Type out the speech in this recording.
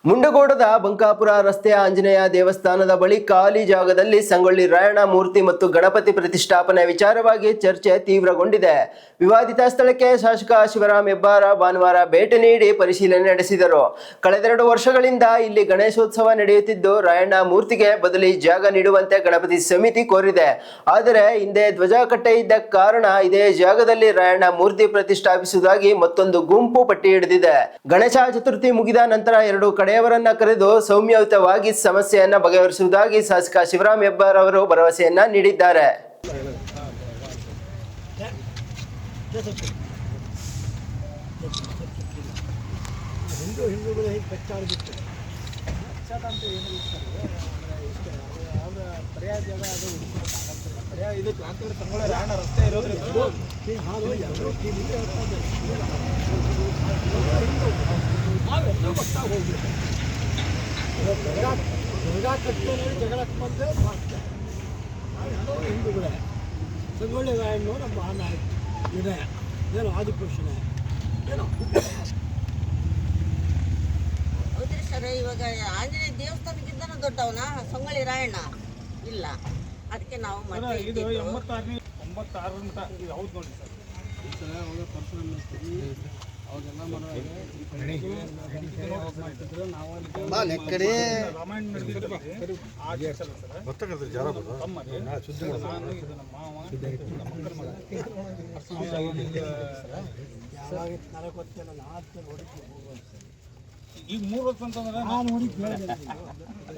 ಮುಂಡಗೋಡದ ಬಂಕಾಪುರ ರಸ್ತೆಯ ಆಂಜನೇಯ ದೇವಸ್ಥಾನದ ಬಳಿ ಖಾಲಿ ಜಾಗದಲ್ಲಿ ಸಂಗೊಳ್ಳಿ ರಾಯಣ್ಣ ಮೂರ್ತಿ ಮತ್ತು ಗಣಪತಿ ಪ್ರತಿಷ್ಠಾಪನೆ ವಿಚಾರವಾಗಿ ಚರ್ಚೆ ತೀವ್ರಗೊಂಡಿದೆ. ವಿವಾದಿತ ಸ್ಥಳಕ್ಕೆ ಶಾಸಕ ಶಿವರಾಮ್ ಹೆಬ್ಬಾರ ಭಾನುವಾರ ಭೇಟಿ ನೀಡಿ ಪರಿಶೀಲನೆ ನಡೆಸಿದರು. ಕಳೆದ 2 ವರ್ಷಗಳಿಂದ ಇಲ್ಲಿ ಗಣೇಶೋತ್ಸವ ನಡೆಯುತ್ತಿದ್ದು, ರಾಯಣ್ಣ ಮೂರ್ತಿಗೆ ಬದಲಿ ಜಾಗ ನೀಡುವಂತೆ ಗಣಪತಿ ಸಮಿತಿ ಕೋರಿದೆ. ಆದರೆ ಹಿಂದೆ ಧ್ವಜ ಕಟ್ಟೆ ಇದ್ದ ಕಾರಣ ಇದೇ ಜಾಗದಲ್ಲಿ ರಾಯಣ್ಣ ಮೂರ್ತಿ ಪ್ರತಿಷ್ಠಾಪಿಸುವುದಾಗಿ ಮತ್ತೊಂದು ಗುಂಪು ಪಟ್ಟಿ ಹಿಡಿದಿದೆ. ಗಣೇಶ ಚತುರ್ಥಿ ಮುಗಿದ ನಂತರ 2 ಕಡೆಯವರನ್ನ ಕರೆದು ಸೌಮ್ಯಯುತವಾಗಿ ಸಮಸ್ಯೆಯನ್ನ ಬಗೆಹರಿಸುವುದಾಗಿ ಶಾಸಕ ಶಿವರಾಮ್ ಹೆಬ್ಬಾರ್ ಅವರು ಭರವಸೆಯನ್ನ ನೀಡಿದ್ದಾರೆ. ಸಂಗೊಳ್ಳಿ ರಾಯಣ್ಣ ನಮ್ಮ ಇದೆ ಏನು ಆದಿಪುರುಷನ ಏನೋ ಹೌದ್ರಿ ಸರ್. ಇವಾಗ ಆಂಜನೇಯ ದೇವಸ್ಥಾನಕ್ಕಿಂತನೂ ದೊಡ್ಡವನ ಸಂಗೊಳ್ಳಿ ರಾಯಣ್ಣ ಇಲ್ಲ. ಅದಕ್ಕೆ ನಾವು ಮತ್ತೆ ಇದು 86 ಅಂತ ಇದು ಹೌದು ನೋಡಿ ಸರ್. ಈ ಸಲ ಅವಾಗ ಪರ್ಸನಲ್ ಅವಾಗೆಲ್ಲ ರಾಮಾಯಣ ನಡೆದಿದ್ದು ಆ ಕೇಸ್ ಅಲ್ಲ ಸರ್. ಈಗ 3 ವರ್ಷ ಅಂತಂದ್ರೆ ನಾನು ನೋಡಿ